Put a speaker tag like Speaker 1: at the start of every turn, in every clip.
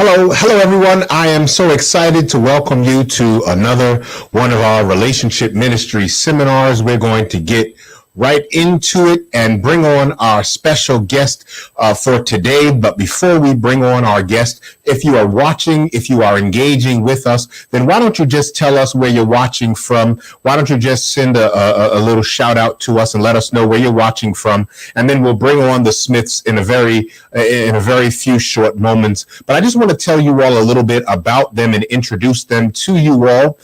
Speaker 1: Hello, everyone. I am so excited to welcome you to another one of our relationship ministry seminars. We're going to get right into it and bring on our special guest for today. But before we bring on our guest, if you are watching, if you are engaging with us, then why don't you just tell us where you're watching from? Why don't you just send a little shout out to us and let us know where you're watching from? And then we'll bring on the Smiths in a very few short moments. But I just want to tell you all a little bit about them and introduce them to you all.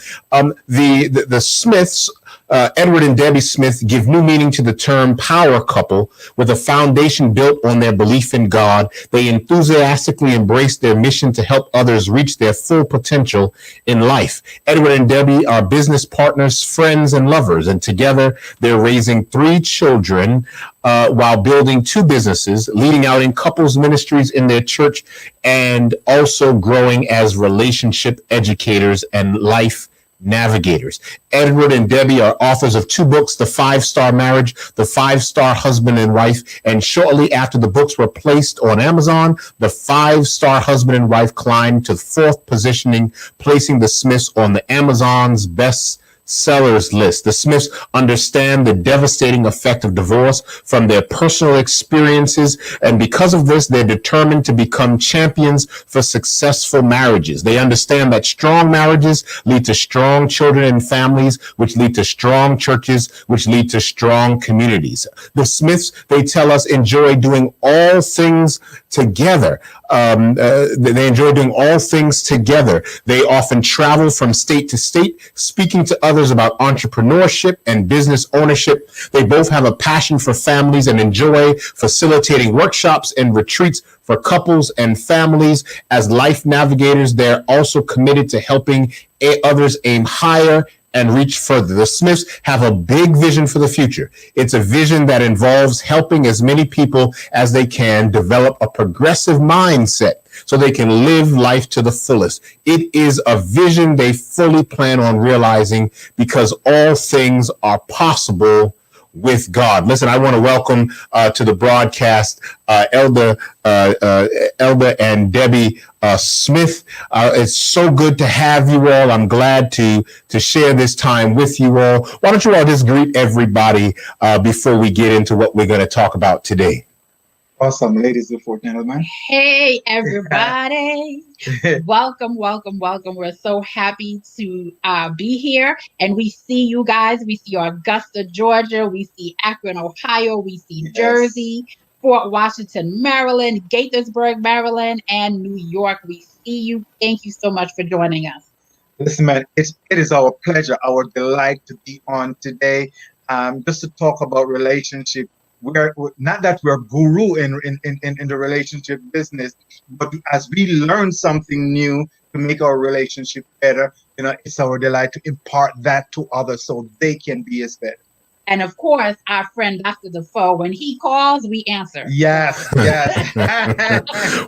Speaker 1: The Smiths, Edward and Debbie Smith, give new meaning to the term power couple. With a foundation built on their belief in God, they enthusiastically embrace their mission to help others reach their full potential in life. Edward and Debbie are business partners, friends, and lovers, and together they're raising 3 children while building 2 businesses, leading out in couples ministries in their church, and also growing as relationship educators and life navigators. Edward and Debbie are authors of 2 books, The 5-Star Marriage, The 5-Star Husband and Wife, and shortly after the books were placed on Amazon, The 5-Star Husband and Wife climbed to 4th positioning, placing the Smiths on the Amazon's best seller's list. The Smiths understand the devastating effect of divorce from their personal experiences, and because of this, they're determined to become champions for successful marriages. They understand that strong marriages lead to strong children and families, which lead to strong churches, which lead to strong communities. The Smiths, they tell us, enjoy doing all things together. They enjoy doing all things together. They often travel from state to state, speaking to others about entrepreneurship and business ownership. They both have a passion for families and enjoy facilitating workshops and retreats for couples and families. As life navigators, they're also committed to helping others aim higher and reach further. The Smiths have a big vision for the future. It's a vision that involves helping as many people as they can develop a progressive mindset so they can live life to the fullest. It is a vision they fully plan on realizing because all things are possible with God. Listen, I want to welcome to the broadcast Elder and Debbie Smith. It's so good to have you all. I'm glad to share this time with you all. Why don't you all just greet everybody before we get into what we're going to talk about today?
Speaker 2: Awesome, ladies and gentlemen.
Speaker 3: Hey, everybody. Welcome. We're so happy to be here. And we see you guys. We see Augusta, Georgia. We see Akron, Ohio. We see Jersey, Fort Washington, Maryland, Gaithersburg, Maryland, and New York. We see you. Thank you so much for joining us.
Speaker 2: Listen, man, it is our pleasure, our delight to be on today, just to talk about relationship. We're not that we're guru in the relationship business, but as we learn something new to make our relationship better, it's our delight to impart that to others so they can be as better.
Speaker 3: And of course, our friend Dr. Defoe, when he calls, we answer.
Speaker 2: Yes.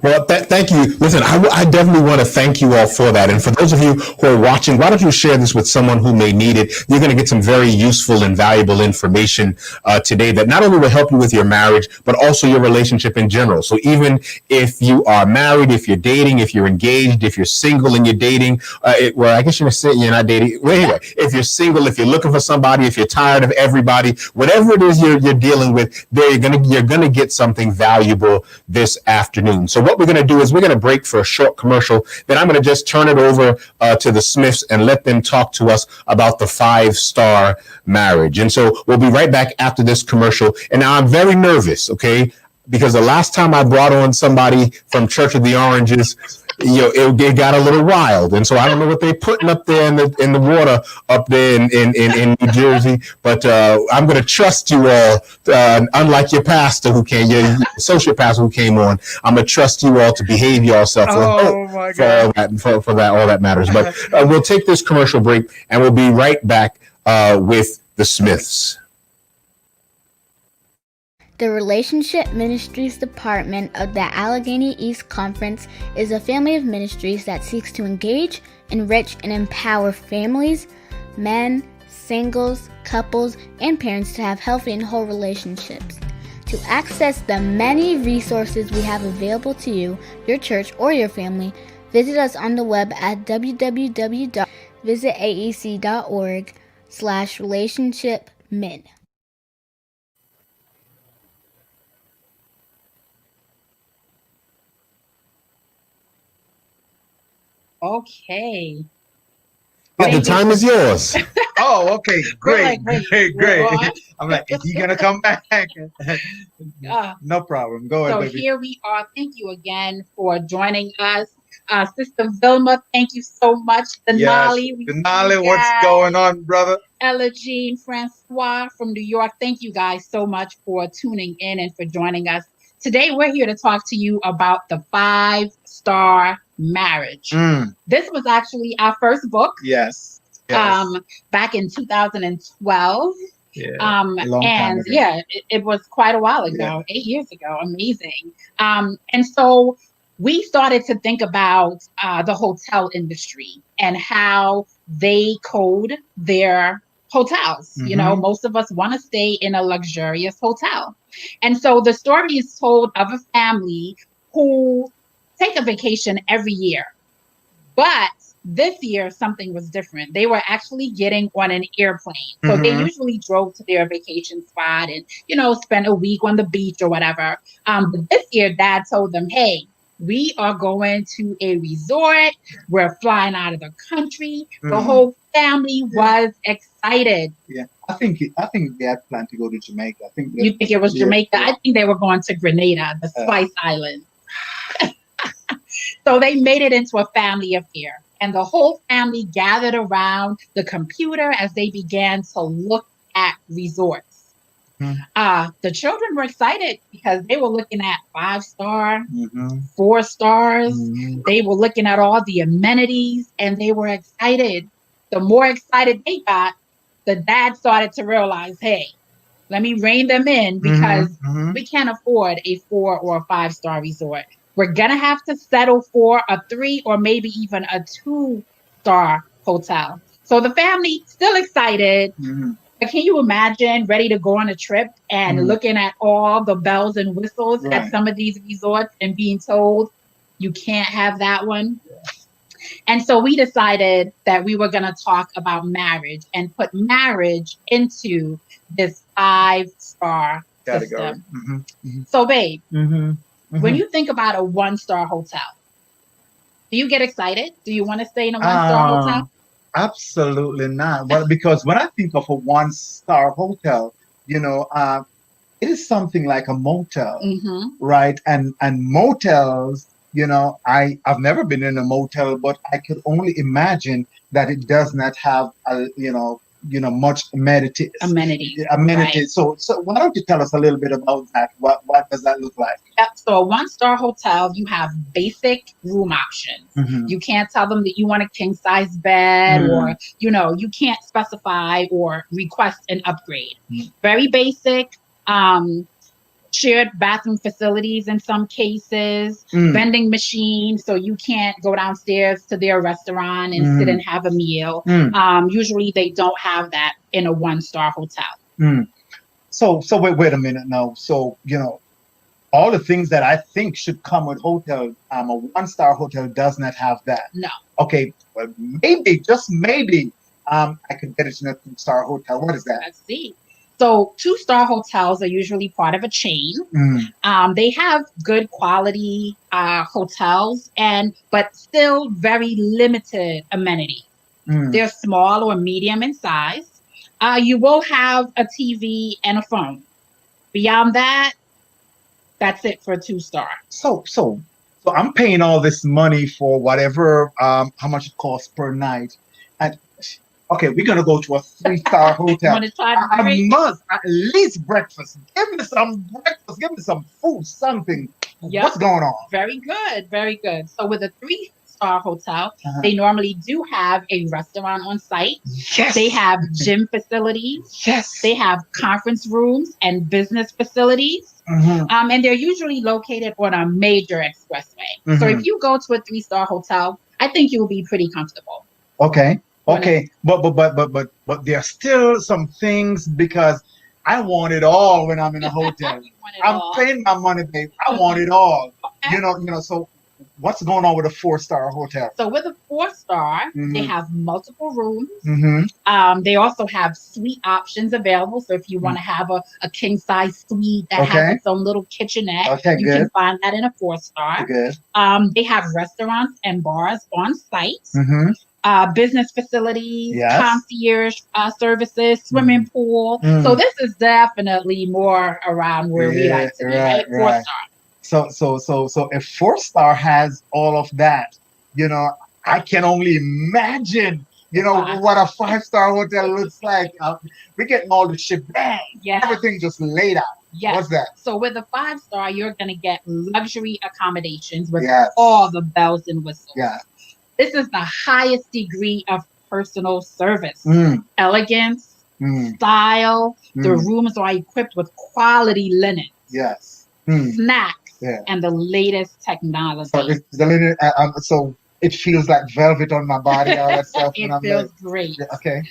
Speaker 1: Well, thank you. Listen, I definitely want to thank you all for that. And for those of you who are watching, why don't you share this with someone who may need it? You're going to get some very useful and valuable information today that not only will help you with your marriage, but also your relationship in general. So even if you are married, if you're dating, if you're engaged, if you're single and you're dating, well, I guess you're not dating. Well, anyway, if you're single, if you're looking for somebody, if you're tired of everybody, whatever it is you're dealing with, you're gonna get something valuable this afternoon. So what we're gonna do is we're gonna break for a short commercial. Then I'm gonna just turn it over to the Smiths and let them talk to us about the 5-star marriage. And so we'll be right back after this commercial. And now I'm very nervous, okay? Because the last time I brought on somebody from Church of the Oranges, it got a little wild, and so I don't know what they're putting up there in the water up there in New Jersey. But I'm going to trust you all. Unlike your pastor your associate pastor who came on, I'm going to trust you all to behave yourself. For all that matters. But we'll take this commercial break, and we'll be right back with the Smiths.
Speaker 4: The Relationship Ministries Department of the Allegheny East Conference is a family of ministries that seeks to engage, enrich, and empower families, men, singles, couples, and parents to have healthy and whole relationships. To access the many resources we have available to you, your church, or your family, visit us on the web at www.visitaec.org/relationshipmin.
Speaker 3: Okay.
Speaker 1: Yeah, the time is yours.
Speaker 2: Oh, okay. Great. Great.
Speaker 3: On.
Speaker 2: I'm like, is he going to come back? No problem. Go ahead,
Speaker 3: So
Speaker 2: baby.
Speaker 3: here we are. Thank you again for joining us. Sister Vilma, thank you so much. Denali.
Speaker 2: Denali, what's going on, brother?
Speaker 3: Ella Jean, Francois from New York. Thank you guys so much for tuning in and for joining us. Today, we're here to talk to you about the 5-star marriage. This was actually our first book.
Speaker 2: Yes.
Speaker 3: Back in 2012. It was quite a while ago, 8 years ago. Amazing. And so we started to think about the hotel industry and how they code their hotels.
Speaker 2: Mm-hmm.
Speaker 3: Most of us want to stay in a luxurious hotel. And so the story is told of a family who take a vacation every year, but This year, something was different. They were actually getting on an airplane. So they usually drove to their vacation spot and, spent a week on the beach or whatever. But this year, Dad told them, hey, we are going to a resort. We're flying out of the country. The whole family was excited.
Speaker 2: Yeah, I think they had planned to go to Jamaica. I think
Speaker 3: you think it was Jamaica? Yeah. I think they were going to Grenada, the Spice Islands. So they made it into a family affair. And the whole family gathered around the computer as they began to look at resorts. The children were excited because they were looking at 5-star, 4 stars. They were looking at all the amenities and they were excited. The more excited they got, the dad started to realize, hey, let me rein them in because we can't afford a 4 or a 5-star resort. We're going to have to settle for a 3 or maybe even a 2-star hotel. So the family still excited. But can you imagine ready to go on a trip and looking at all the bells and whistles at some of these resorts and being told you can't have that one? And so we decided that we were going to talk about marriage and put marriage into this 5-star system. So, babe, when you think about a 1-star hotel, do you get excited? Do you want to stay in a 1-star hotel?
Speaker 2: Absolutely not. Well, because when I think of a 1-star hotel, it is something like a motel, right? And motels, I've never been in a motel, but I could only imagine that it does not have much amenities.
Speaker 3: Right.
Speaker 2: So why don't you tell us a little bit about that? What does that look like?
Speaker 3: Yep. So a 1-star hotel, you have basic room options. You can't tell them that you want a king size bed or, you can't specify or request an upgrade. Very basic, shared bathroom facilities in some cases, vending machines, so you can't go downstairs to their restaurant and sit and have a meal. Usually they don't have that in a 1-star hotel.
Speaker 2: So wait a minute now. So, all the things that I think should come with hotel, a 1-star hotel does not have that.
Speaker 3: No.
Speaker 2: Okay, well, maybe, just maybe, I could get it in a 2-star hotel. What is that?
Speaker 3: Let's see. So 2-star hotels are usually part of a chain. They have good quality hotels, but still very limited amenities. They're small or medium in size. You will have a TV and a phone. Beyond that, that's it for a 2-star.
Speaker 2: So I'm paying all this money for whatever, how much it costs per night. And okay, we're gonna go to a 3-star hotel.
Speaker 3: Want to try
Speaker 2: I must at least breakfast. Give me some breakfast. Give me some food. Something.
Speaker 3: Yep.
Speaker 2: What's going on?
Speaker 3: Very good. Very good. So with a 3-star hotel, they normally do have a restaurant on site.
Speaker 2: Yes.
Speaker 3: They have gym facilities.
Speaker 2: Yes.
Speaker 3: They have conference rooms and business facilities. And they're usually located on a major expressway. So if you go to a 3-star hotel, I think you'll be pretty comfortable.
Speaker 2: Okay. But there are still some things because I want it all when I'm in a hotel. I'm paying my money, babe. I want it all. Okay. So what's going on with a 4-star hotel?
Speaker 3: So with a 4-star, they have multiple rooms. They also have suite options available. So if you want to have a king size suite that has its own little kitchenette, you can find that in a 4-star. They have restaurants and bars on site. Business facilities, concierge services, swimming pool. So this is definitely more around where we like to be, right? 4-star.
Speaker 2: So if 4-star has all of that, I can only imagine, what a 5-star hotel looks like. We're getting all the shebang. Everything just laid out. What's that?
Speaker 3: So with a 5-star, you're going to get luxury accommodations with all the bells and whistles. This is the highest degree of personal service, elegance, style. The rooms are equipped with quality linen, snacks, and the latest technology.
Speaker 2: So it feels like velvet on my body. All that stuff.
Speaker 3: It feels great.
Speaker 2: Okay.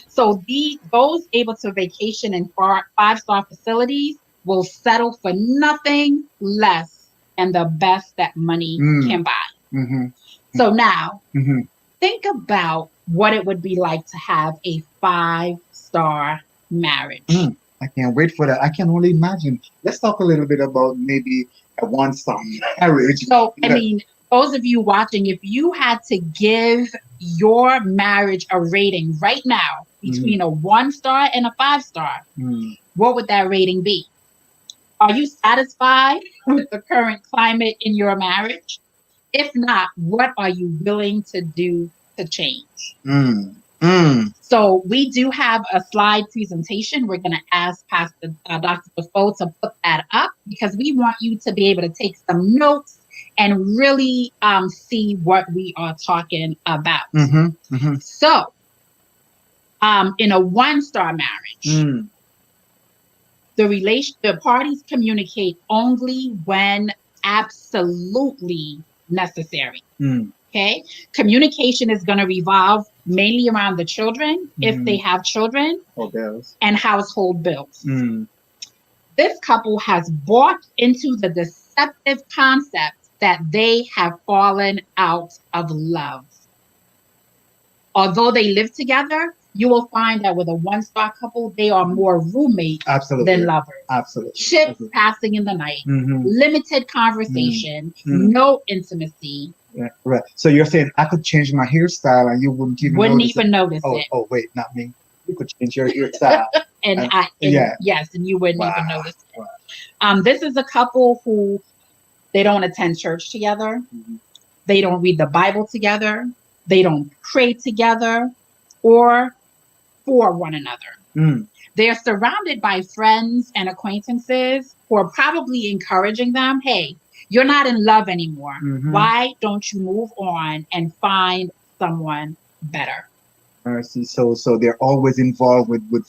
Speaker 3: So those able to vacation in 5-star facilities will settle for nothing less than the best that money can buy. So now
Speaker 2: Mhm.
Speaker 3: think about what it would be like to have a 5-star marriage.
Speaker 2: I can't wait for that. I can only imagine. Let's talk a little bit about maybe a one-star marriage.
Speaker 3: So, I
Speaker 2: Yeah.
Speaker 3: mean, those of you watching, if you had to give your marriage a rating right now between a 1-star and a 5-star, what would that rating be? Are you satisfied with the current climate in your marriage? If not, what are you willing to do to change? So we do have a slide presentation. We're going to ask Pastor Dr. Defoe to put that up because we want you to be able to take some notes and really see what we are talking about. So in a 1-star marriage, the parties communicate only when absolutely necessary. Okay. Communication is going to revolve mainly around the children, if they have children, and household bills. This couple has bought into the deceptive concept that they have fallen out of love. Although they live together, you will find that with a 1-star couple, they are more roommates than lovers. Ships passing in the night, limited conversation, no intimacy.
Speaker 2: Yeah, right. So you're saying I could change my hairstyle and you wouldn't even notice it?
Speaker 3: It.
Speaker 2: Oh, wait, not me. You could change your hairstyle.
Speaker 3: Yes, and you wouldn't even notice it. This is a couple who they don't attend church together. They don't read the Bible together. They don't pray together or for one another. They're surrounded by friends and acquaintances who are probably encouraging them, hey, you're not in love anymore. Why don't you move on and find someone better?
Speaker 2: I see. So they're always involved with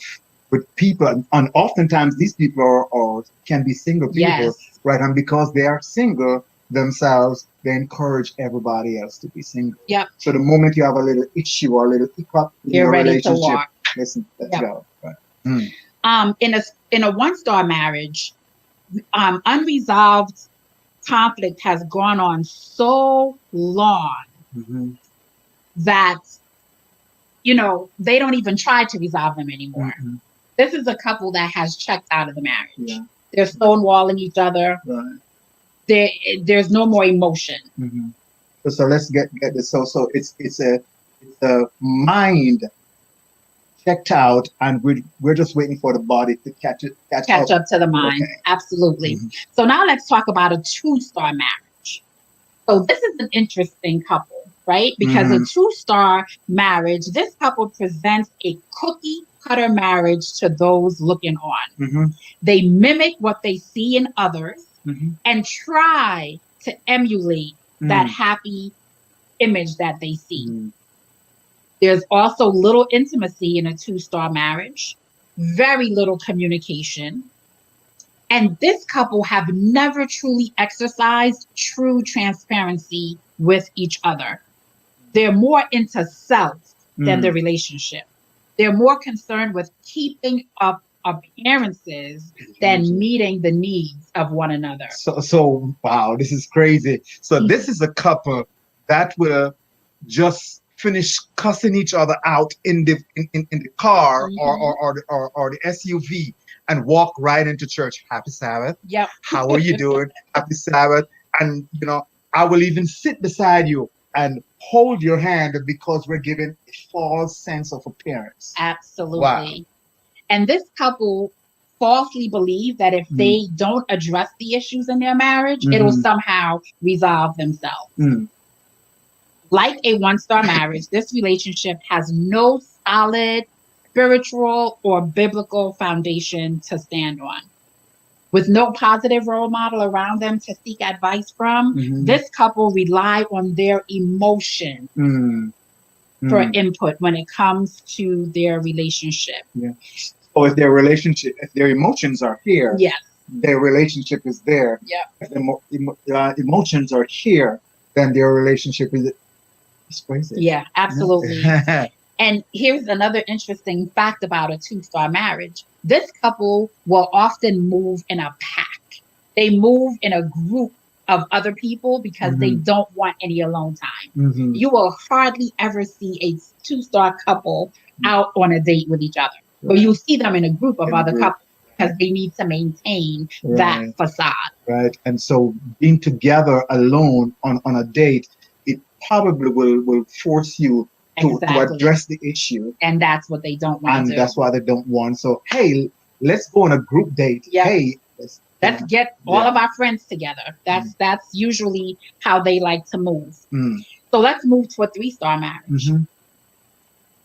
Speaker 2: people, and oftentimes these people are can be single people, right? And because they are single themselves, they encourage everybody else to be single.
Speaker 3: Yep.
Speaker 2: So the moment you have a little issue or a little hiccup in your relationship,
Speaker 3: to walk.
Speaker 2: Listen, let's go. Right.
Speaker 3: In a 1-star marriage, unresolved conflict has gone on so long that they don't even try to resolve them anymore. This is a couple that has checked out of the marriage. They're stonewalling each other. There's no more emotion.
Speaker 2: So let's get this. So it's a mind checked out, and we're just waiting for the body to catch up
Speaker 3: to the mind. Okay. Absolutely. So now let's talk about a 2-star marriage. So this is an interesting couple, right? Because a 2-star marriage, this couple presents a cookie cutter marriage to those looking on. They mimic what they see in others and try to emulate that happy image that they see. There's also little intimacy in a 2-star marriage, very little communication. And this couple have never truly exercised true transparency with each other. They're more into self than the relationship. They're more concerned with keeping up appearances than meeting the needs of one another.
Speaker 2: So wow, this is crazy. So this is a couple that will just finish cussing each other out in the car or the SUV and walk right into church. Happy Sabbath.
Speaker 3: Yep.
Speaker 2: How are you doing? Happy Sabbath. And I will even sit beside you and hold your hand because we're given a false sense of appearance.
Speaker 3: Absolutely.
Speaker 2: Wow.
Speaker 3: And this couple falsely believe that if they don't address the issues in their marriage, it'll somehow resolve themselves. Like a 1-star marriage, this relationship has no solid spiritual or biblical foundation to stand on. With no positive role model around them to seek advice from, this couple rely on their emotion for input when it comes to their relationship.
Speaker 2: Or if their emotions are here, their relationship is there. If the emotions are here, then their relationship is crazy.
Speaker 3: Yeah, absolutely. And here's another interesting fact about a 2-star marriage. This couple will often move in a pack. They move in a group of other people because they don't want any alone time.
Speaker 2: Mm-hmm.
Speaker 3: You will hardly ever see a 2-star couple out on a date with each other. But you'll see them in a group of other couples because they need to maintain that facade.
Speaker 2: Right. And so being together alone on a date, it probably will force you to address the issue.
Speaker 3: And that's what they don't want to do.
Speaker 2: And that's why they don't want. So, hey, let's go on a group date.
Speaker 3: Yeah.
Speaker 2: Hey,
Speaker 3: let's get all of our friends together. That's usually how they like to move. So let's move to a 3-star marriage.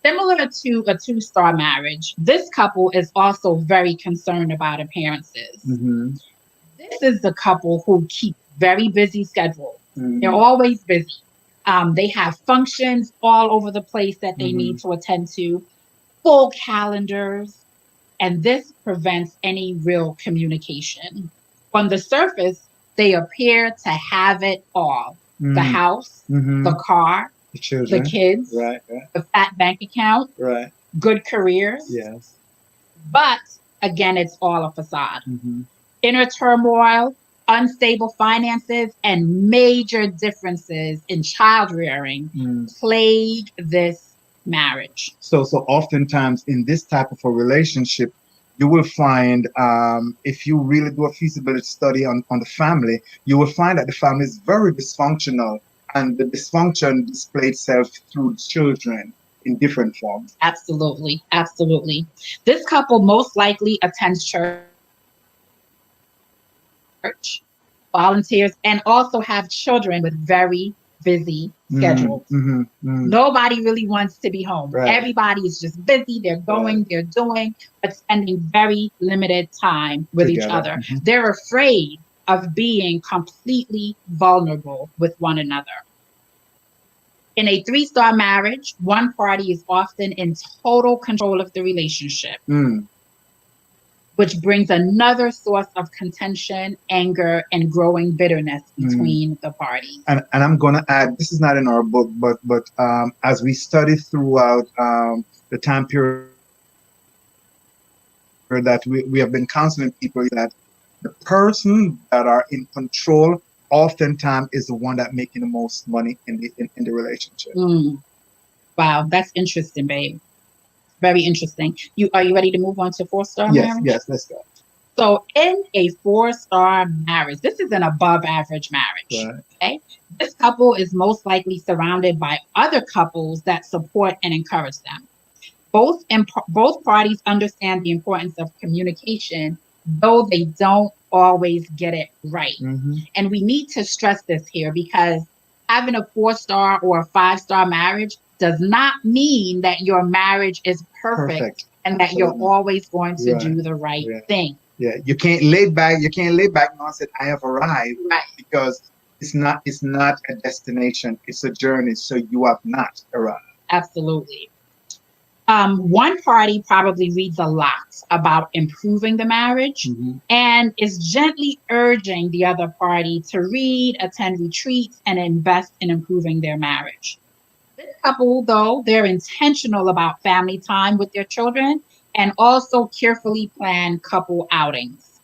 Speaker 3: Similar to a 2-star marriage, this couple is also very concerned about appearances. This is the couple who keep very busy schedules. They're always busy. They have functions all over the place that they need to attend to, full calendars, and this prevents any real communication. On the surface, they appear to have it all. The house, the car,
Speaker 2: the children,
Speaker 3: the kids, the fat bank account, good careers.
Speaker 2: Yes.
Speaker 3: But again, it's all a facade. Inner turmoil, unstable finances, and major differences in child rearing plague this marriage.
Speaker 2: So oftentimes in this type of a relationship, you will find, if you really do a feasibility study on the family, you will find that the family is very dysfunctional, and the dysfunction displays itself through children in different forms.
Speaker 3: Absolutely. Absolutely. This couple most likely attends church, volunteers, and also have children with very busy schedules. Nobody really wants to be home. Everybody is just busy. They're going, they're doing, but spending very limited time with each other. They're afraid of being completely vulnerable with one another. In a 3-star marriage, one party is often in total control of the relationship, which brings another source of contention, anger, and growing bitterness between the parties.
Speaker 2: And I'm going to add, this is not in our book, but as we study throughout the time period that we have been counseling people, that the person that are in control oftentimes is the one that making the most money in the relationship.
Speaker 3: Wow, that's interesting, babe. Very interesting. Are you ready to move on to 4-star marriage?
Speaker 2: Yes, let's go.
Speaker 3: So in a 4-star marriage, this is an above average marriage. Okay. This couple is most likely surrounded by other couples that support and encourage them. Both parties understand the importance of communication, though they don't always get it right. And we need to stress this here, because having a 4-star or a 5-star marriage does not mean that your marriage is perfect and that you're always going to do the right thing.
Speaker 2: Yeah, you can't lay back now and say, I have arrived, because it's not a destination, it's a journey, so you have not arrived.
Speaker 3: Absolutely. One party probably reads a lot about improving the marriage and is gently urging the other party to read, attend retreats, and invest in improving their marriage. This couple, though, they're intentional about family time with their children and also carefully plan couple outings.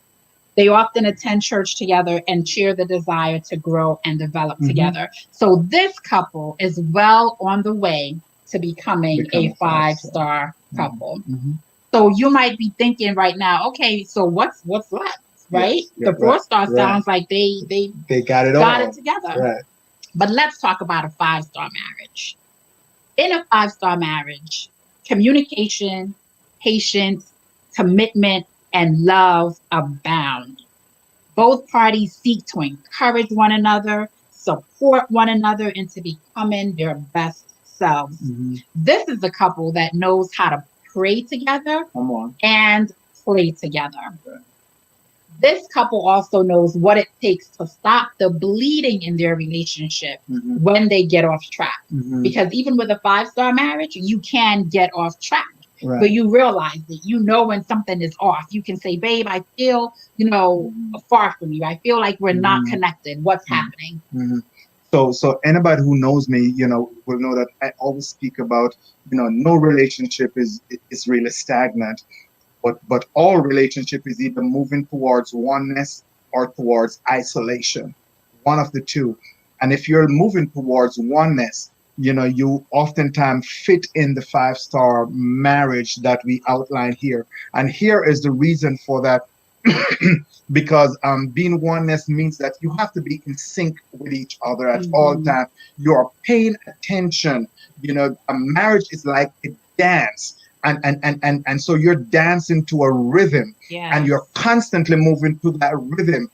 Speaker 3: They often attend church together and share the desire to grow and develop together. So this couple is well on the way to becoming a 5-star couple. So you might be thinking right now, okay, so what's left, right? The 4-star sounds like they
Speaker 2: got it
Speaker 3: together. But let's talk about a 5-star marriage. In a 5-star marriage, communication, patience, commitment, and love abound. Both parties seek to encourage one another, support one another into becoming their best selves. This is a couple that knows how to pray together and play together. This couple also knows what it takes to stop the bleeding in their relationship when they get off track. Because even with a 5-star marriage, you can get off track. But you realize that you know when something is off. You can say, babe, I feel, far from you. I feel like we're not connected. What's happening?
Speaker 2: So anybody who knows me, will know that I always speak about, no relationship is really stagnant, but all relationship is either moving towards oneness or towards isolation. one of the two. And if you're moving towards oneness, you oftentimes fit in the 5-star marriage that we outline here. And here is the reason for that. Because being oneness means that you have to be in sync with each other at all times. You are paying attention. A marriage is like a dance. And so you're dancing to a rhythm, and you're constantly moving to that rhythm.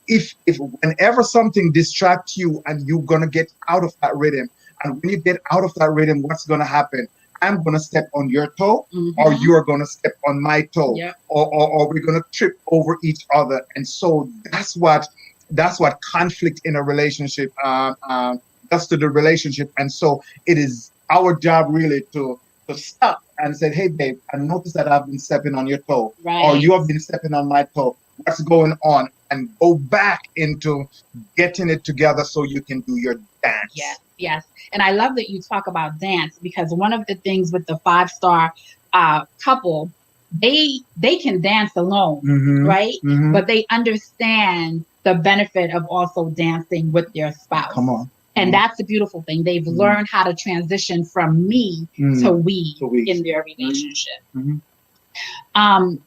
Speaker 2: If whenever something distracts you and you're gonna get out of that rhythm, and when you get out of that rhythm, what's gonna happen? I'm gonna step on your toe, or you're gonna step on my toe, or we're gonna trip over each other. And so that's what conflict in a relationship does to the relationship. And so it is our job really to stop and say, hey babe, I noticed that I've been stepping on your toe, or you have been stepping on my toe. What's going on? And go back into getting it together so you can do your dance.
Speaker 3: Yes. And I love that you talk about dance, because one of the things with the 5-star couple, they can dance alone, right? But they understand the benefit of also dancing with their spouse.
Speaker 2: Come on.
Speaker 3: And that's a beautiful thing. They've learned how to transition from me to we in their relationship. And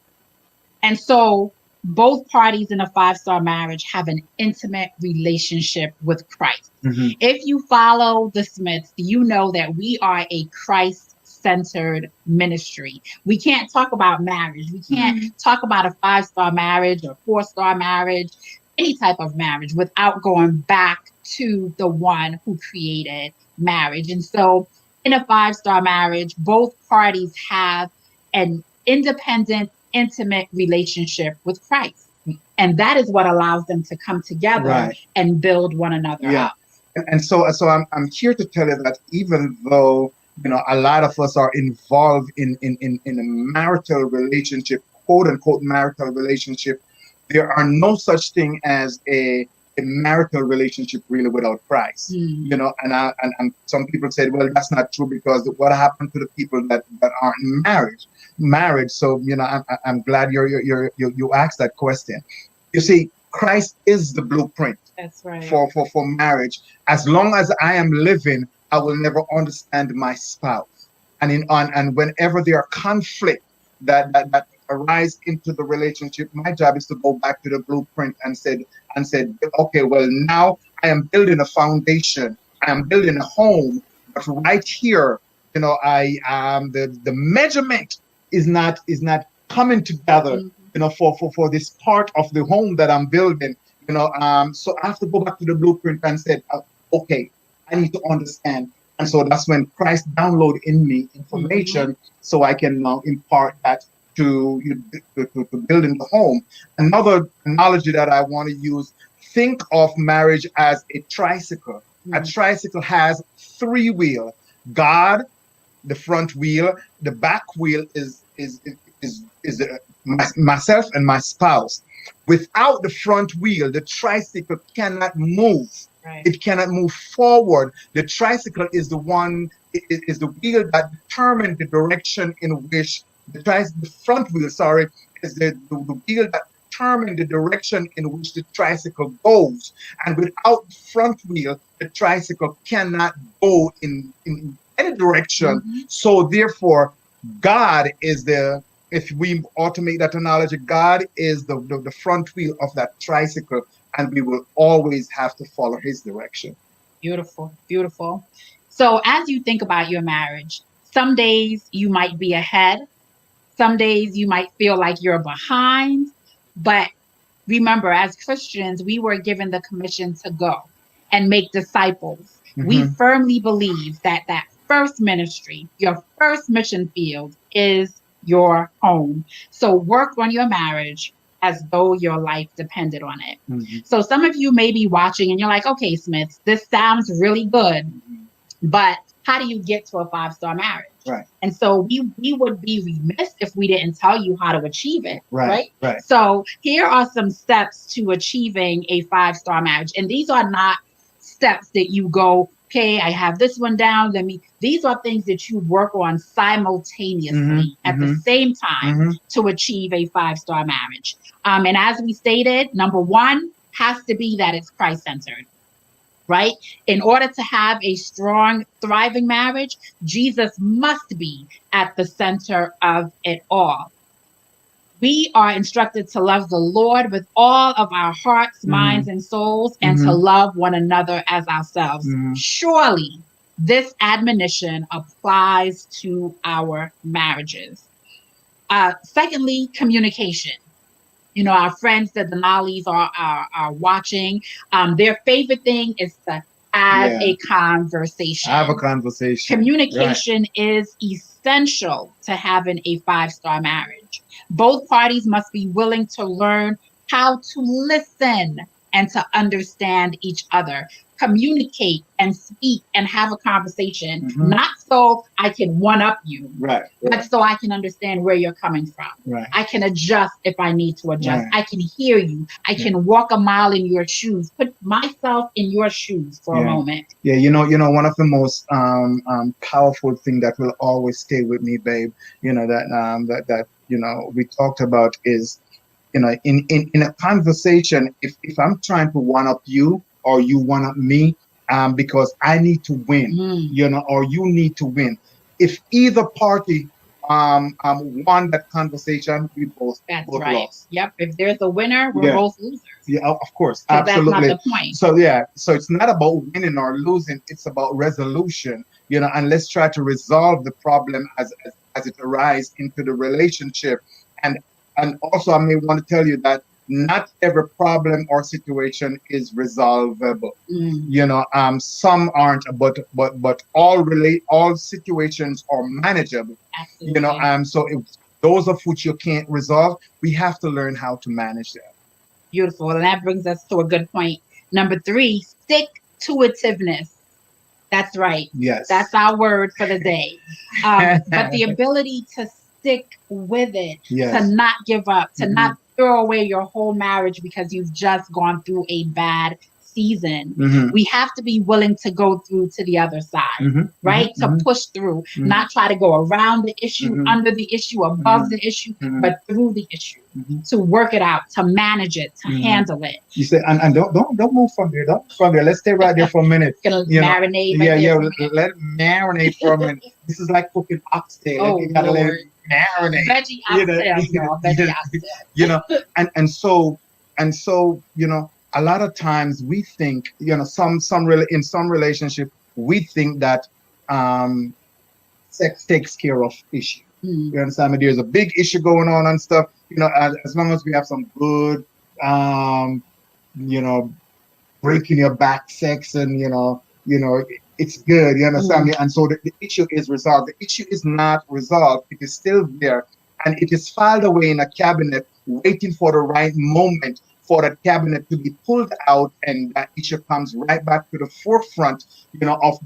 Speaker 3: so both parties in a 5-star marriage have an intimate relationship with Christ. If you follow the Smiths, you know that we are a Christ-centered ministry. We can't talk about marriage. We can't talk about a 5-star marriage or 4-star marriage, any type of marriage, without going back to the one who created marriage. And so in a 5-star marriage, both parties have an independent, intimate relationship with Christ. And that is what allows them to come together and build one another up.
Speaker 2: And so I'm here to tell you that even though, a lot of us are involved in a marital relationship, quote unquote marital relationship, there are no such thing as a marital relationship really without Christ. And some people said, well, that's not true, because what happened to the people that aren't married? So I'm glad you asked that question. You see, Christ is the blueprint.
Speaker 3: That's right.
Speaker 2: For marriage. As long as I am living, I will never understand my spouse. And whenever there are conflict that arise into the relationship, my job is to go back to the blueprint and said, okay, well, now I am building a foundation. I am building a home. But right here, the measurement is not coming together, for this part of the home that I'm building. So I have to go back to the blueprint and said, okay, I need to understand. And so that's when Christ download in me information, so I can now impart that to building the home. Another analogy that I want to use: think of marriage as a tricycle. A tricycle has 3 wheels. God, the front wheel, the back wheel is myself and my spouse. Without the front wheel, the tricycle cannot move. It cannot move forward. The tricycle is the wheel that determines the direction in which the front wheel, is the wheel that determines the direction in which the tricycle goes. And without the front wheel, the tricycle cannot go in any direction. So therefore, God is if we automate that analogy, God is the front wheel of that tricycle, and we will always have to follow his direction.
Speaker 3: Beautiful, beautiful. So as you think about your marriage, some days you might be ahead. Some days you might feel like you're behind. But remember, as Christians, we were given the commission to go and make disciples. We firmly believe that first ministry, your first mission field, is your home. So work on your marriage as though your life depended on it. So some of you may be watching and you're like, okay, Smith, this sounds really good, but how do you get to a 5-star marriage? And so we would be remiss if we didn't tell you how to achieve it. Right. So here are some steps to achieving a 5-star marriage. And these are not steps that you go, okay, I have this one down. These are things that you work on simultaneously at the same time to achieve a 5-star marriage. And as we stated, number 1, has to be that it's Christ-centered, right? In order to have a strong, thriving marriage, Jesus must be at the center of it all. We are instructed to love the Lord with all of our hearts, minds, and souls, and to love one another as ourselves. Surely this admonition applies to our marriages. Secondly, communication. You know, our friends, the Denali's are watching. Their favorite thing is to have a conversation.
Speaker 2: Have a conversation.
Speaker 3: Communication is essential to having a 5-star marriage. Both parties must be willing to learn how to listen and to understand each other. Communicate and speak and have a conversation, not so I can one-up you, but so I can understand where you're coming from. I can adjust if I need to adjust. I can hear you. I can walk a mile in your shoes, put myself in your shoes for a moment.
Speaker 2: Yeah, you know, one of the most powerful thing that will always stay with me, babe, you know, that you know, we talked about is, you know, in a conversation, if I'm trying to one-up you, or you one-up me, because I need to win, you know, or you need to win. If either party won that conversation, we both lost.
Speaker 3: Yep. If there's a winner, we're both losers.
Speaker 2: Yeah, of course, absolutely.
Speaker 3: That's not the point.
Speaker 2: So it's not about winning or losing; it's about resolution. You know, and let's try to resolve the problem as it arises into the relationship. And also, I may want to tell you that not every problem or situation is resolvable. You know, some aren't, but all situations are manageable.
Speaker 3: Absolutely.
Speaker 2: You know, so if those of which you can't resolve, we have to learn how to manage them.
Speaker 3: Beautiful. And that brings us to a good point. Number 3, stick-to-itiveness. That's right.
Speaker 2: Yes.
Speaker 3: That's our word for the day. But the ability to stick with it, to not give up, to not throw away your whole marriage because you've just gone through a bad season. We have to be willing to go through to the other side, right? To push through, not try to go around the issue, under the issue, above the issue, but through the issue, to work it out, to manage it, to handle it.
Speaker 2: You say, and don't move from there. Don't move from there. Let's stay right there for a minute.
Speaker 3: It's gonna marinate.
Speaker 2: Let it marinate for a minute. This is like cooking oxtail.
Speaker 3: Oh,
Speaker 2: you gotta let it marinate.
Speaker 3: Veggie oxtail, y'all. Veggie oxtail.
Speaker 2: You know, and so, you know, a lot of times we think, you know, in some relationship, we think that sex takes care of issue. You understand me? There's a big issue going on and stuff. You know, as long as we have some good, you know, breaking your back sex, and you know, it's good. You understand me? And so the issue is resolved. The issue is not resolved. It is still there, and it is filed away in a cabinet, waiting for the right moment for that cabinet to be pulled out, and that issue comes right back to the forefront, you know, of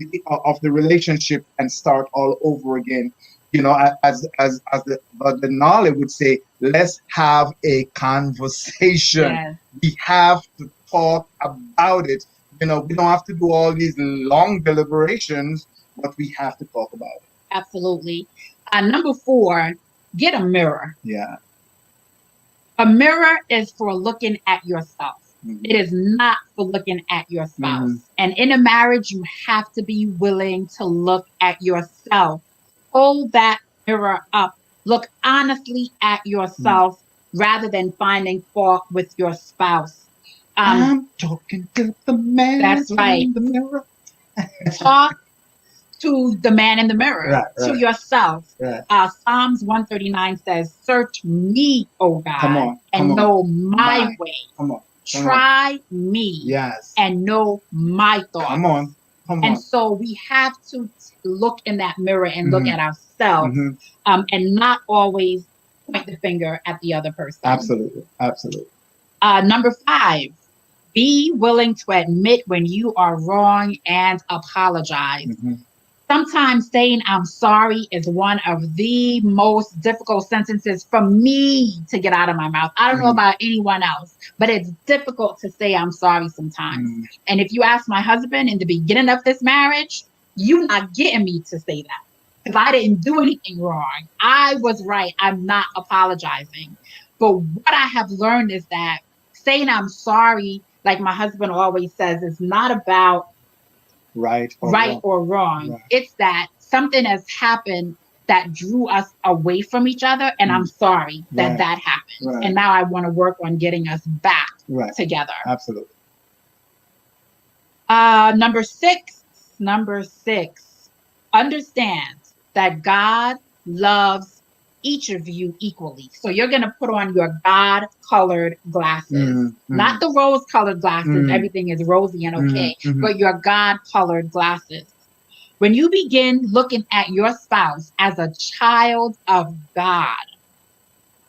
Speaker 2: the relationship, and start all over again. You know, as the Nolly would say, let's have a conversation.
Speaker 3: Yes.
Speaker 2: We have to talk about it. You know, we don't have to do all these long deliberations, but we have to talk about it.
Speaker 3: Absolutely. Number 4, get a mirror.
Speaker 2: Yeah.
Speaker 3: A mirror is for looking at yourself. It is not for looking at your spouse. And in a marriage, you have to be willing to look at yourself. Hold that mirror up. Look honestly at yourself rather than finding fault with your spouse.
Speaker 2: I'm talking to the man.
Speaker 3: That's right.
Speaker 2: In the mirror.
Speaker 3: Talk to the man in the mirror, to yourself. Psalms 139 says, "Search me, O God, and know my way. Try me and know my thoughts."
Speaker 2: Come on.
Speaker 3: And so we have to look in that mirror and look at ourselves, and not always point the finger at the other person.
Speaker 2: Absolutely.
Speaker 3: Number 5, be willing to admit when you are wrong and apologize. Sometimes saying I'm sorry is one of the most difficult sentences for me to get out of my mouth. I don't know about anyone else, but it's difficult to say I'm sorry sometimes. And if you ask my husband in the beginning of this marriage, you're not getting me to say that, because I didn't do anything wrong. I was right. I'm not apologizing. But what I have learned is that saying I'm sorry like my husband always says, it's not about
Speaker 2: right
Speaker 3: or wrong.
Speaker 2: Right.
Speaker 3: It's that something has happened that drew us away from each other, and I'm sorry that that happened.
Speaker 2: Right.
Speaker 3: And now I want to work on getting us back together.
Speaker 2: Absolutely.
Speaker 3: Number six, understand that God loves each of you equally. So you're going to put on your God-colored glasses, not the rose-colored glasses. Everything is rosy and okay, but your God-colored glasses. When you begin looking at your spouse as a child of God,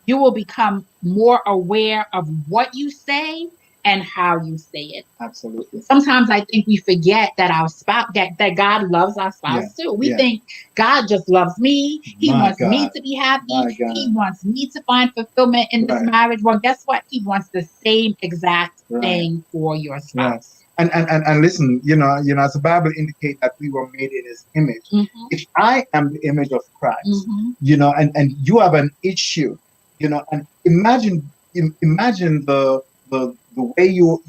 Speaker 3: you will become more aware of what you say and how you say it.
Speaker 2: Absolutely.
Speaker 3: Sometimes I think we forget that our spouse, that God loves our spouse too. We think God just loves me. He wants me to be happy. He wants me to find fulfillment in this marriage. Well, guess what? He wants the same exact thing for your spouse.
Speaker 2: And listen, as the Bible indicates that we were made in His image. If I am the image of Christ, and you have an issue, and imagine the way you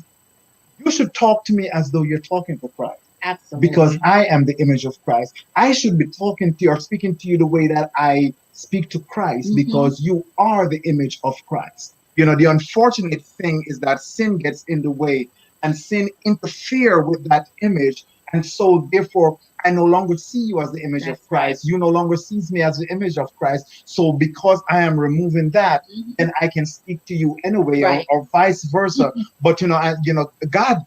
Speaker 2: should talk to me as though you're talking to Christ.
Speaker 3: Absolutely.
Speaker 2: Because I am the image of Christ. I should be talking to you or speaking to you the way that I speak to Christ, because you are the image of Christ. The unfortunate thing is that sin gets in the way, and sin interfere with that image. And so therefore, I no longer see you as the image of Christ. You no longer sees me as the image of Christ. So because I am removing that, then I can speak to you anyway, or vice versa. But God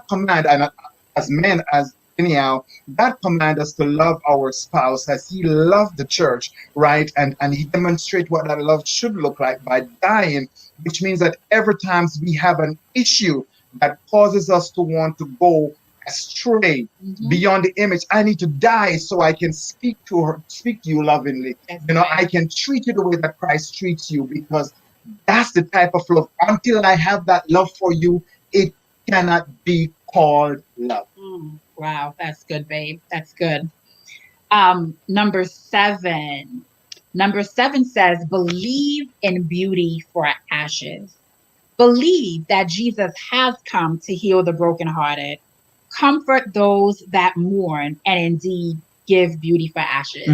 Speaker 2: command, and as men, as anyhow, God command us to love our spouse as He loved the church, right? And He demonstrate what that love should look like by dying, which means that every time we have an issue that causes us to want to go astray beyond the image, I need to die so I can speak to you lovingly. I can treat you the way that Christ treats you, because that's the type of love. Until I have that love for you, it cannot be called love.
Speaker 3: Wow, that's good, babe. That's good. Number seven says, believe in beauty for ashes. Believe that Jesus has come to heal the brokenhearted, comfort those that mourn, and indeed give beauty for ashes.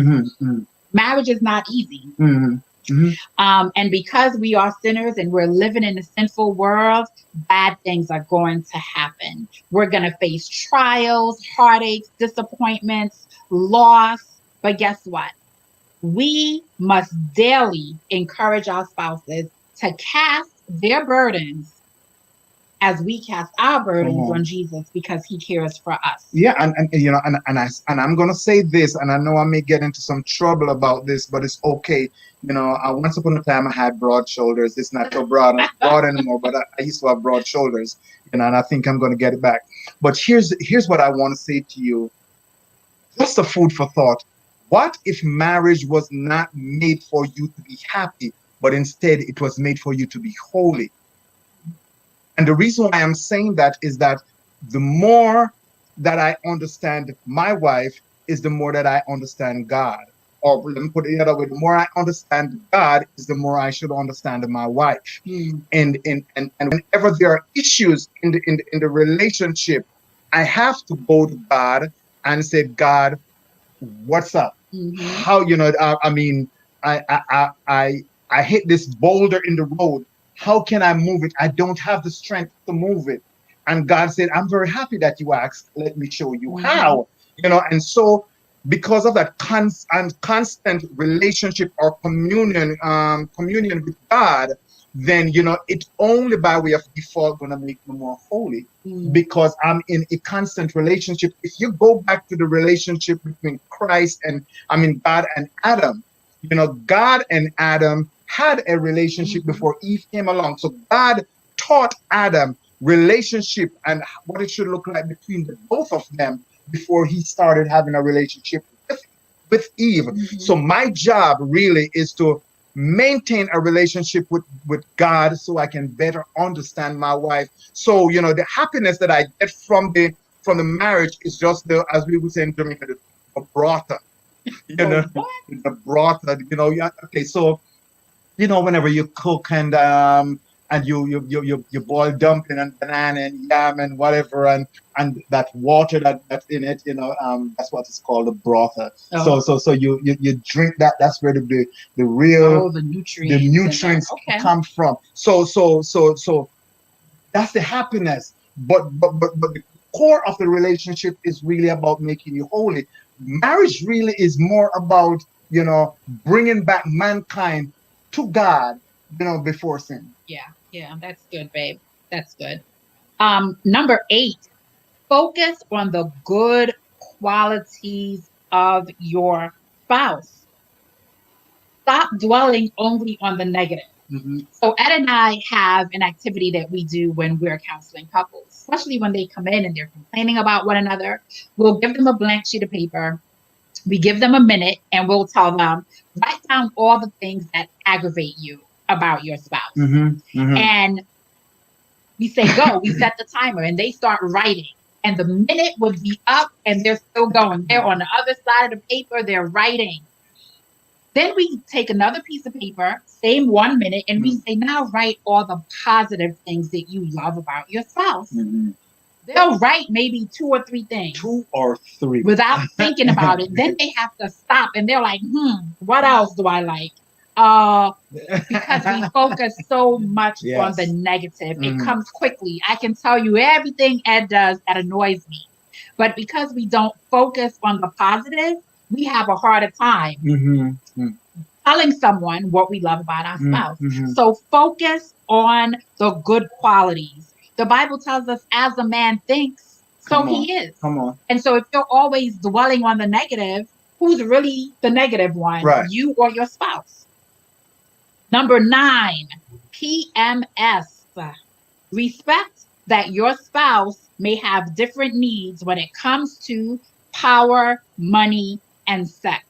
Speaker 3: Marriage is not easy. And because we are sinners and we're living in a sinful world, bad things are going to happen. We're going to face trials, heartaches, disappointments, loss. But guess what? We must daily encourage our spouses to cast their burdens as we cast our burdens on Jesus, because He cares for us.
Speaker 2: Yeah, and I'm gonna say this, and I know I may get into some trouble about this, but it's okay. Once upon a time I had broad shoulders. It's not so broad anymore, but I used to have broad shoulders, and I think I'm gonna get it back. But here's what I want to say to you. Just a food for thought. What if marriage was not made for you to be happy, but instead it was made for you to be holy? And the reason why I'm saying that is that the more that I understand my wife is the more that I understand God. Or let me put it the other way, the more I understand God is the more I should understand my wife. And whenever there are issues in the relationship, I have to go to God and say, God, what's up? How, I hit this boulder in the road. How can I move it? I don't have the strength to move it. And God said, I'm very happy that you asked. Let me show you how. And so because of that constant relationship or communion with God, then it's only by way of default gonna make me more holy, because I'm in a constant relationship. If you go back to the relationship between Christ and God and Adam, God and Adam had a relationship before Eve came along. So God taught Adam relationship and what it should look like between the both of them before he started having a relationship with Eve. So my job really is to maintain a relationship with God so I can better understand my wife. So the happiness that I get from the marriage is just as we would say in Jamaica, the brother. The brother. Okay, so whenever you cook and and you boil dumpling and banana and yam and whatever, and that water that's in it, that's what it's called, the broth. So you drink that. That's where the real
Speaker 3: the
Speaker 2: the
Speaker 3: nutrients.
Speaker 2: nutrients come from. So that's the happiness. But the core of the relationship is really about making you holy. Marriage really is more about, bringing back mankind to God, before sin.
Speaker 3: Yeah, that's good, babe. That's good. Number 8, focus on the good qualities of your spouse. Stop dwelling only on the negative. So Ed and I have an activity that we do when we're counseling couples, especially when they come in and they're complaining about one another. We'll give them a blank sheet of paper. We give them a minute and we'll tell them, write down all the things that aggravate you about your spouse. And we say, go, we set the timer and they start writing. And the minute would be up and they're still going. They're on the other side of the paper, they're writing. Then we take another piece of paper, same 1 minute, and we say, now write all the positive things that you love about your spouse. They'll write maybe 2 or 3 things.
Speaker 2: 2 or 3.
Speaker 3: Without thinking about it. Then they have to stop and they're like, what else do I like? Because we focus so much on the negative. It comes quickly. I can tell you everything Ed does that annoys me. But because we don't focus on the positive, we have a harder time telling someone what we love about our spouse. So focus on the good qualities. The Bible tells us, as a man thinks, so he is.
Speaker 2: Come on.
Speaker 3: And so if you're always dwelling on the negative, who's really the negative one?
Speaker 2: Right.
Speaker 3: You or your spouse? Number 9, PMS. Respect that your spouse may have different needs when it comes to power, money, and sex.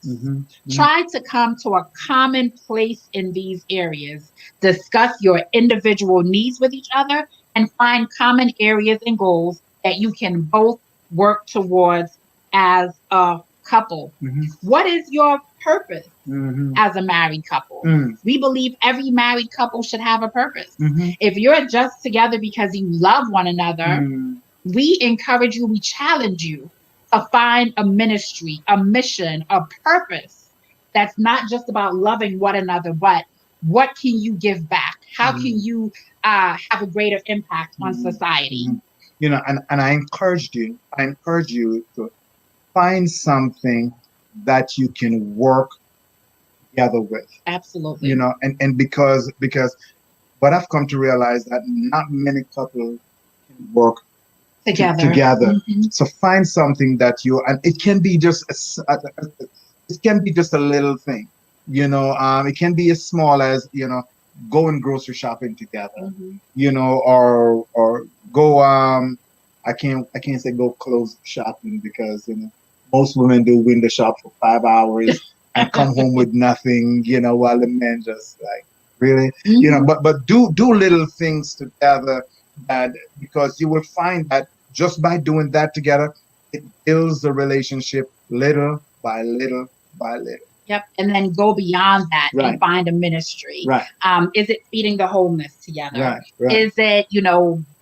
Speaker 3: Try to come to a common place in these areas. Discuss your individual needs with each other and find common areas and goals that you can both work towards as a couple. What is your purpose as a married couple? We believe every married couple should have a purpose. If you're just together because you love one another, we encourage you, we challenge you to find a ministry, a mission, a purpose that's not just about loving one another, but what can you give back? How can you have a greater impact on society?
Speaker 2: And I encourage you to find something that you can work together with.
Speaker 3: Absolutely.
Speaker 2: And because what I've come to realize that not many couples can work together. So find something that and it can be just a little thing. It can be as small as going grocery shopping together. Or go I can't say go clothes shopping, because most women do window shop for 5 hours and come home with nothing, while the men just like, really, but do little things together, because you will find that just by doing that together, it builds the relationship little by little by little.
Speaker 3: Yep. And then go beyond that and find a ministry.
Speaker 2: Right.
Speaker 3: Is it feeding the homeless together?
Speaker 2: Right.
Speaker 3: Is it,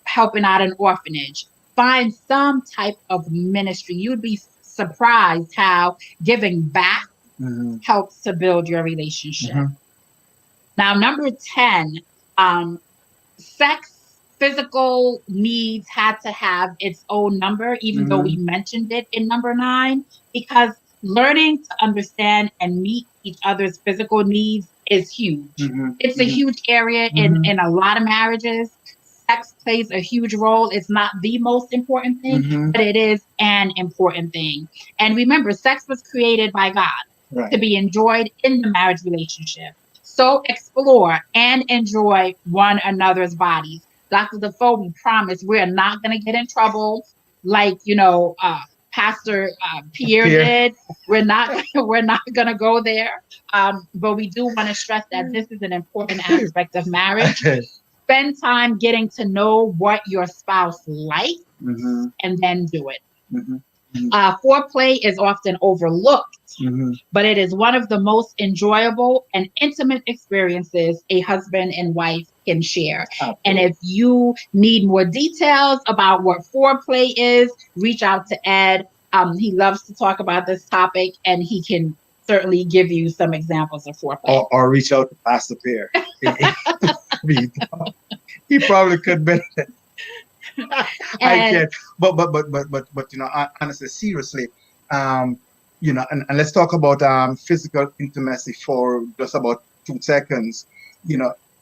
Speaker 3: helping out an orphanage? Find some type of ministry. You'd be surprised how giving back helps to build your relationship. Now, number 10, sex, physical needs had to have its own number, even though we mentioned it in number 9, because learning to understand and meet each other's physical needs is huge. It's a huge area in a lot of marriages. Sex plays a huge role. It's not the most important thing, but it is an important thing. And remember, sex was created by God to be enjoyed in the marriage relationship. So explore and enjoy one another's bodies. Dr. Defoe, we promise we're not going to get in trouble like, Pastor Pierre did. We're not going to go there. But we do want to stress that this is an important aspect of marriage. Spend time getting to know what your spouse likes and then do it. Foreplay is often overlooked,
Speaker 2: Mm-hmm.
Speaker 3: but it is one of the most enjoyable and intimate experiences a husband and wife can share.
Speaker 2: Absolutely.
Speaker 3: And if you need more details about what foreplay is, reach out to Ed. He loves to talk about this topic, and he can certainly give you some examples of foreplay.
Speaker 2: Or reach out to Pastor Pierre. He probably could benefit. I can't. But honestly, seriously, and let's talk about physical intimacy for just about 2 seconds.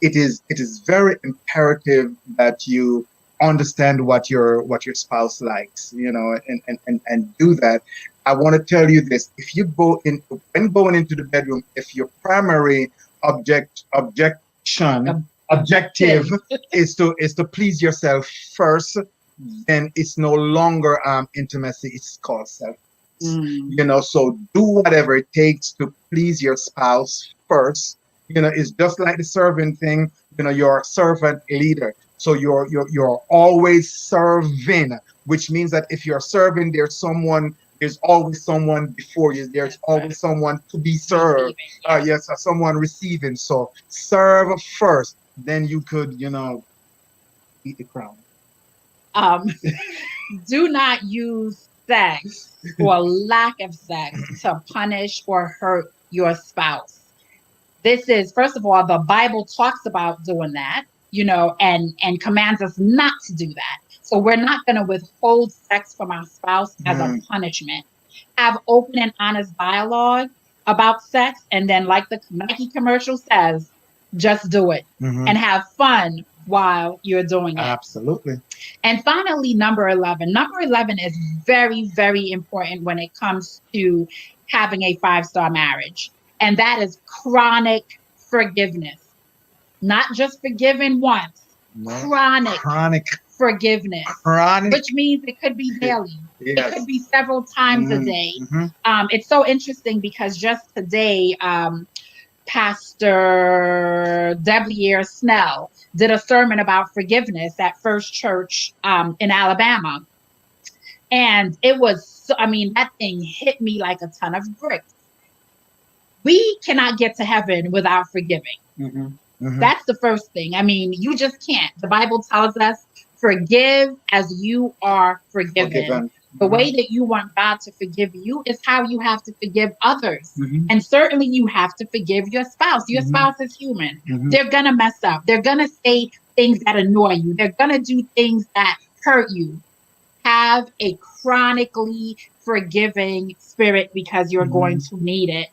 Speaker 2: It is very imperative that you understand what your spouse likes, and do that. I want to tell you this: if you when going into the bedroom, if your primary objective is to please yourself first, then it's no longer intimacy, it's called self. So do whatever it takes to please your spouse first. It's just like the servant thing. You're a servant leader, so you're always serving, which means that if you're serving, there's always someone before you. There's always someone to be served. Yes, someone receiving. So serve first, then you could, eat the crown.
Speaker 3: Do not use sex or lack of sex to punish or hurt your spouse. This is, first of all, the Bible talks about doing that, and commands us not to do that. So we're not going to withhold sex from our spouse as a punishment. Have open and honest dialogue about sex, and then, like the Nike commercial says, just do it and have fun while you're doing it.
Speaker 2: Absolutely.
Speaker 3: And finally, number 11. Number 11 is very, very important when it comes to having a 5-star marriage. And that is chronic forgiveness. Not just forgiven once, chronic forgiveness, which means it could be daily. Yes. It could be several times a day. It's so interesting because just today, Pastor W. Snell did a sermon about forgiveness at First Church in Alabama. And it was, that thing hit me like a ton of bricks. We cannot get to heaven without forgiving. That's the first thing. You just can't. The Bible tells us, forgive as you are forgiven. The way that you want God to forgive you is how you have to forgive others. And certainly you have to forgive your spouse. Your spouse is human. They're going to mess up. They're going to say things that annoy you. They're going to do things that hurt you. Have a chronically forgiving spirit because you're going to need it.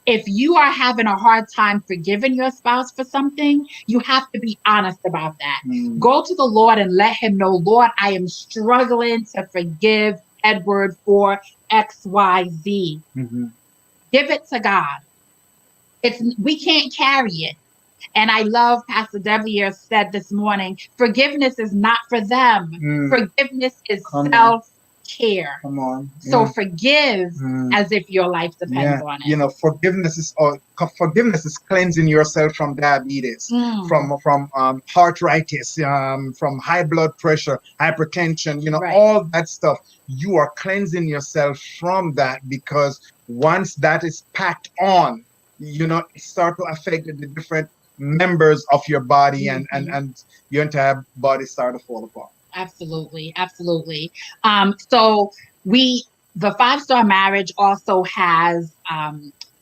Speaker 3: If you are having a hard time forgiving your spouse for something, you have to be honest about that. Go to the Lord and let him know, Lord, I am struggling to forgive Edward for XYZ. Give it to God. We can't carry it. And I love Pastor W. said this morning, forgiveness is not for them. Forgiveness is self-care.
Speaker 2: Come on.
Speaker 3: So forgive as if your life depends on it.
Speaker 2: Forgiveness is cleansing yourself from diabetes, from arthritis, from high blood pressure, hypertension, all that stuff. You are cleansing yourself from that, because once that is packed on, it starts to affect the different members of your body, and your entire body start to fall apart.
Speaker 3: Absolutely. So the 5-star marriage also has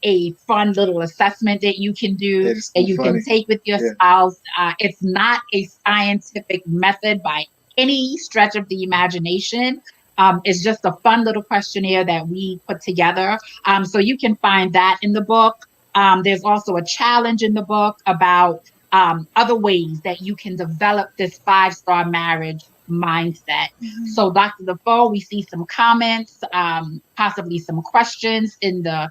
Speaker 3: a fun little assessment that you can do, that you can take with your spouse. It's not a scientific method by any stretch of the imagination. It's just a fun little questionnaire that we put together. So you can find that in the book. There's also a challenge in the book about other ways that you can develop this 5-star marriage mindset. So Dr. Defoe, we see some comments, possibly some questions in the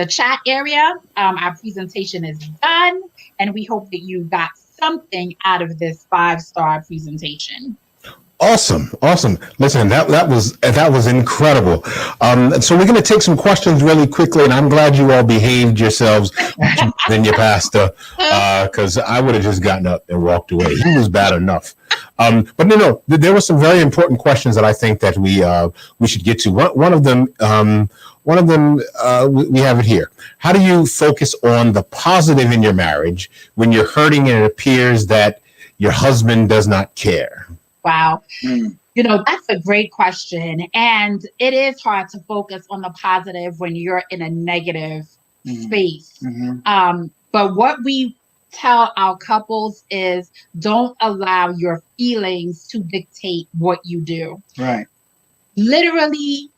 Speaker 3: chat area. Our presentation is done, and we hope that you got something out of this 5-star presentation.
Speaker 1: Awesome. Listen, that was incredible. So we're going to take some questions really quickly, and I'm glad you all behaved yourselves than your pastor, because I would have just gotten up and walked away. He was bad enough. But no, there were some very important questions that I think that we should get to. One of them, we have it here. How do you focus on the positive in your marriage when you're hurting and it appears that your husband does not care?
Speaker 3: Wow. That's a great question. And it is hard to focus on the positive when you're in a negative space. But what we tell our couples is don't allow your feelings to dictate what you do.
Speaker 2: Right.
Speaker 3: Literally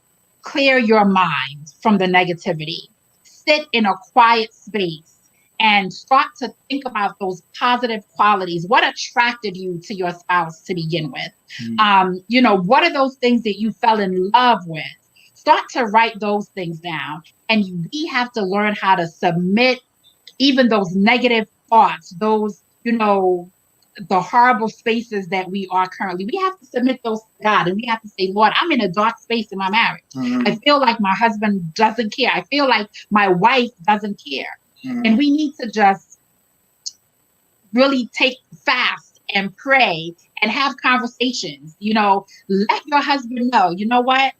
Speaker 3: clear your mind from the negativity. Sit in a quiet space and start to think about those positive qualities. What attracted you to your spouse to begin with? What are those things that you fell in love with? Start to write those things down. And we have to learn how to submit even those negative thoughts, those, the horrible spaces that we are currently. We have to submit those to God, and we have to say, Lord, I'm in a dark space in my marriage. I feel like my husband doesn't care. I feel like my wife doesn't care. And we need to just really take fast and pray and have conversations. Let your husband know, you know what?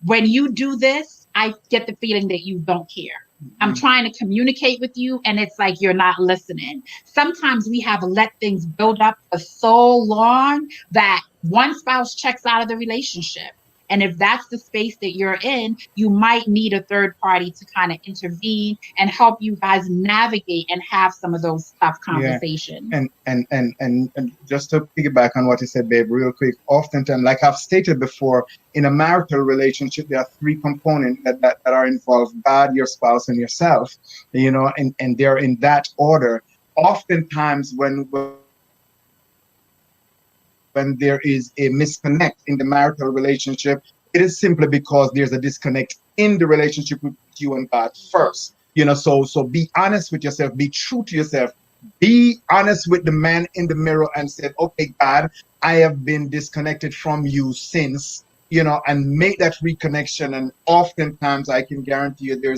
Speaker 3: When you do this, I get the feeling that you don't care. I'm trying to communicate with you, and it's like you're not listening. Sometimes we have let things build up for so long that one spouse checks out of the relationship. And if that's the space that you're in, you might need a third party to kind of intervene and help you guys navigate and have some of those tough conversations.
Speaker 2: Yeah. And just to piggyback on what you said, babe, real quick, oftentimes, like I've stated before, in a marital relationship, there are three components that are involved: God, your spouse, and yourself, and they're in that order. Oftentimes when there is a misconnect in the marital relationship, it is simply because there's a disconnect in the relationship with you and God first. So be honest with yourself, be true to yourself, be honest with the man in the mirror and say, okay, God, I have been disconnected from you since, and make that reconnection. And oftentimes I can guarantee you there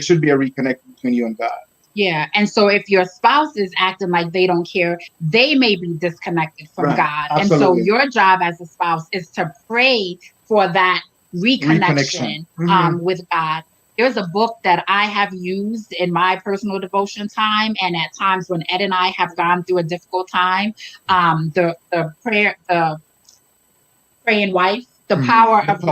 Speaker 2: should be a reconnect between you and God.
Speaker 3: Yeah. And so if your spouse is acting like they don't care, they may be disconnected from God.
Speaker 2: Absolutely.
Speaker 3: And so your job as a spouse is to pray for that reconnection. With God. There's a book that I have used in my personal devotion time, and at times when Ed and I have gone through a difficult time, the praying wife. The power of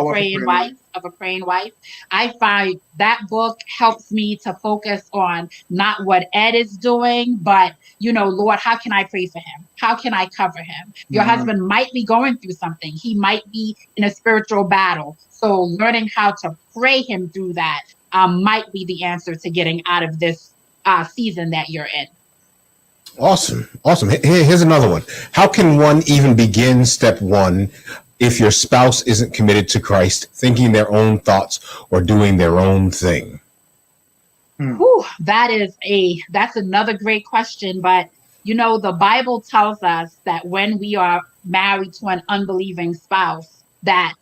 Speaker 3: a praying wife. I find that book helps me to focus on not what Ed is doing, but, Lord, how can I pray for him? How can I cover him? Your husband might be going through something. He might be in a spiritual battle. So learning how to pray him through that might be the answer to getting out of this season that you're in.
Speaker 1: Awesome. Here's another one. How can one even begin step one if your spouse isn't committed to Christ, thinking their own thoughts or doing their own thing?
Speaker 3: That's another great question. But, the Bible tells us that when we are married to an unbelieving spouse, that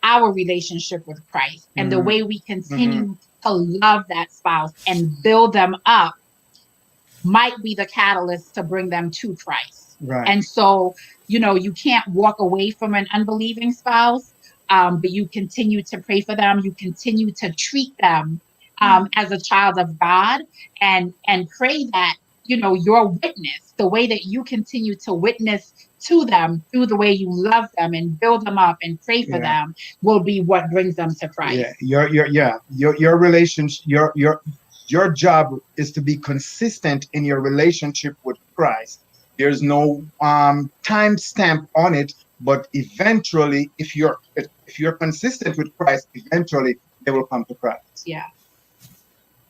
Speaker 3: our relationship with Christ and the way we continue to love that spouse and build them up might be the catalyst to bring them to Christ.
Speaker 2: Right.
Speaker 3: And so, you can't walk away from an unbelieving spouse, but you continue to pray for them. You continue to treat them as a child of God, and pray that, your witness, the way that you continue to witness to them through the way you love them and build them up and pray for them will be what brings them to Christ.
Speaker 2: Your relationship, your job is to be consistent in your relationship with Christ. There's no time stamp on it, but eventually, if you're consistent with Christ, eventually they will come to Christ.
Speaker 3: Yeah.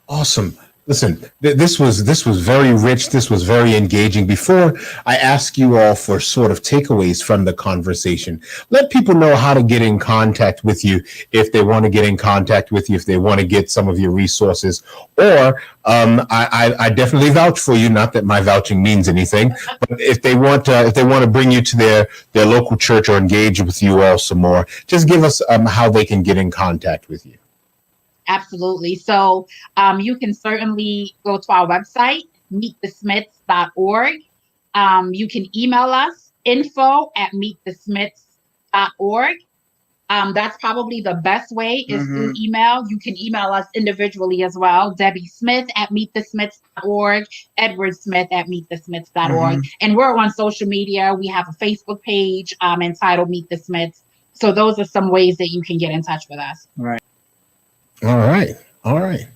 Speaker 1: Awesome. Listen, this was very rich. This was very engaging. Before I ask you all for sort of takeaways from the conversation, let people know how to get in contact with you if they want to get in contact with you, if they want to get some of your resources. Or I definitely vouch for you. Not that my vouching means anything, but if they want to bring you to their local church or engage with you all some more, just give us how they can get in contact with you.
Speaker 3: Absolutely. So you can certainly go to our website, meetthesmiths.org. You can email us info@meetthesmiths.org. That's probably the best way is through email. You can email us individually as well. Debbie Smith at meetthesmiths.org, Edward Smith at meetthesmiths.org. And we're on social media. We have a Facebook page entitled Meet the Smiths. So those are some ways that you can get in touch with us.
Speaker 2: Right.
Speaker 1: All right. All right.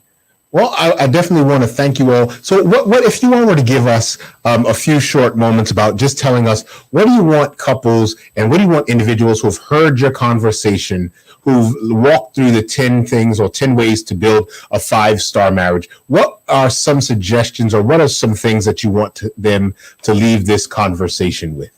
Speaker 1: Well, I definitely want to thank you all. So what if you all were to give us a few short moments about just telling us, what do you want couples and what do you want individuals who have heard your conversation, who've walked through the 10 things or 10 ways to build a 5-star marriage? What are some suggestions or what are some things that you want them to leave this conversation with?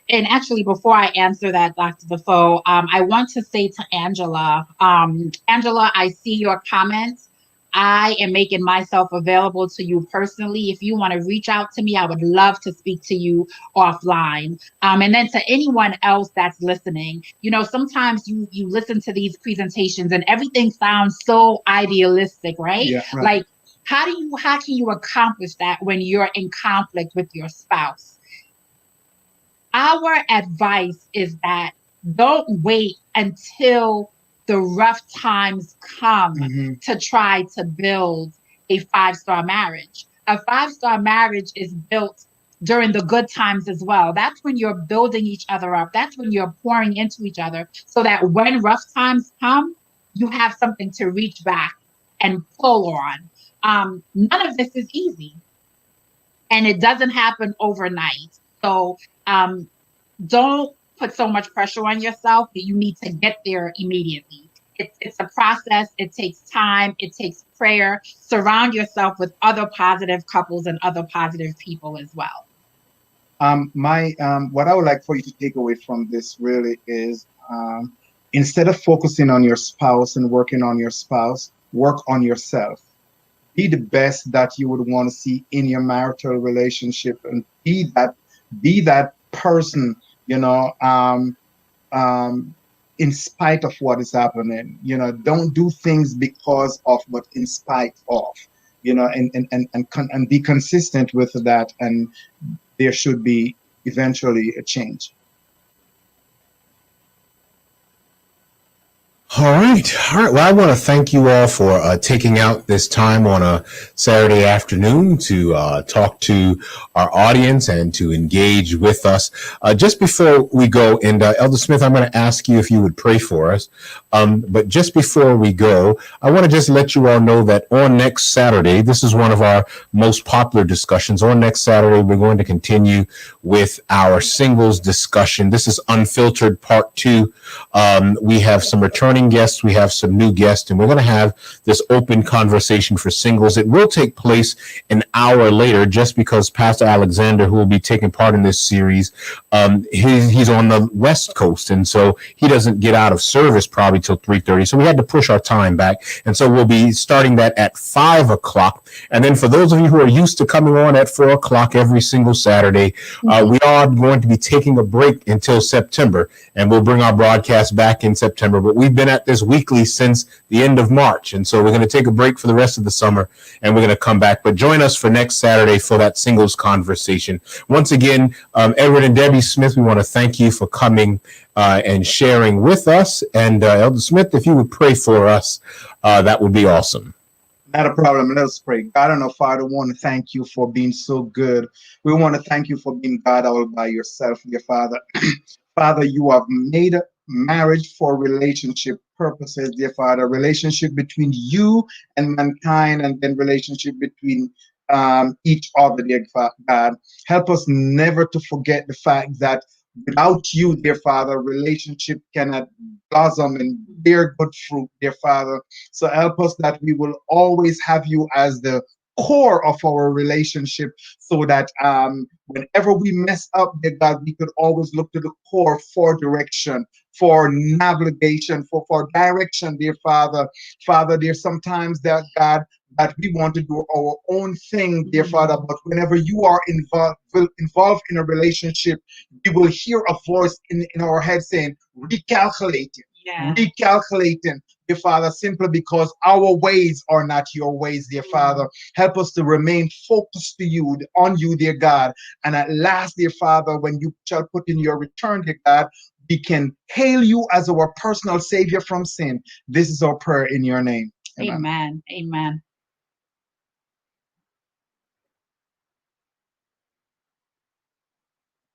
Speaker 3: And actually, before I answer that, Dr. Defoe, I want to say to Angela, Angela, I see your comments. I am making myself available to you personally. If you want to reach out to me, I would love to speak to you offline. And then to anyone else that's listening, sometimes you listen to these presentations and everything sounds so idealistic, right?
Speaker 2: Yeah, right.
Speaker 3: Like, how can you accomplish that when you're in conflict with your spouse? Our advice is that don't wait until the rough times come to try to build a 5-star marriage. A 5-star marriage is built during the good times as well. That's when you're building each other up. That's when you're pouring into each other so that when rough times come, you have something to reach back and pull on. None of this is easy, and it doesn't happen overnight. So don't put so much pressure on yourself that you need to get there immediately. It's a process. It takes time. It takes prayer. Surround yourself with other positive couples and other positive people as well.
Speaker 2: What I would like for you to take away from this really is instead of focusing on your spouse and working on your spouse, work on yourself. Be the best that you would want to see in your marital relationship, and be that person, in spite of what is happening. Don't do things because of, but in spite of, and be consistent with that, and there should be eventually a change.
Speaker 1: All right. Well, I want to thank you all for taking out this time on a Saturday afternoon to talk to our audience and to engage with us. Just before we go, and Elder Smith, I'm going to ask you if you would pray for us. But just before we go, I want to just let you all know that on next Saturday, this is one of our most popular discussions. On next Saturday, we're going to continue with our singles discussion. This is Unfiltered Part 2. We have some returning guests, we have some new guests, and we're going to have this open conversation for singles. It will take place an hour later, just because Pastor Alexander, who will be taking part in this series, he's on the West Coast, and so he doesn't get out of service probably till 3:30. So we had to push our time back, and so we'll be starting that at 5 o'clock. And then for those of you who are used to coming on at 4 o'clock every single Saturday, we are going to be taking a break until September, and we'll bring our broadcast back in September. But we've been at this weekly since the end of March, and so we're going to take a break for the rest of the summer, and we're going to come back. But join us for next Saturday for that singles conversation. Once again, Edward and Debbie Smith, we want to thank you for coming and sharing with us. And Elder Smith, if you would pray for us, that would be awesome.
Speaker 2: Not a problem. Let us pray. God and our Father, we want to thank you for being so good. We want to thank you for being God all by yourself, dear Father. Father, you have made marriage for relationship purposes, dear Father. Relationship between you and mankind, and then relationship between each other, dear God. Help us never to forget the fact that without you, dear Father, relationship cannot blossom and bear good fruit, dear Father. So help us that we will always have you as the core of our relationship, so that whenever we mess up, dear God, we could always look to the core for direction, for navigation, for direction, dear Father. Father, there's sometimes that, God, that we want to do our own thing, dear Father, but whenever you are involved in a relationship, we will hear a voice in our head saying, recalculating, recalculating. dear Father, simply because our ways are not your ways, dear Father. Help us to remain focused to you, on you, dear God. And at last, dear Father, when you shall put in your return, dear God, we can hail you as our personal Savior from sin. This is our prayer in your name.
Speaker 3: Amen. Amen.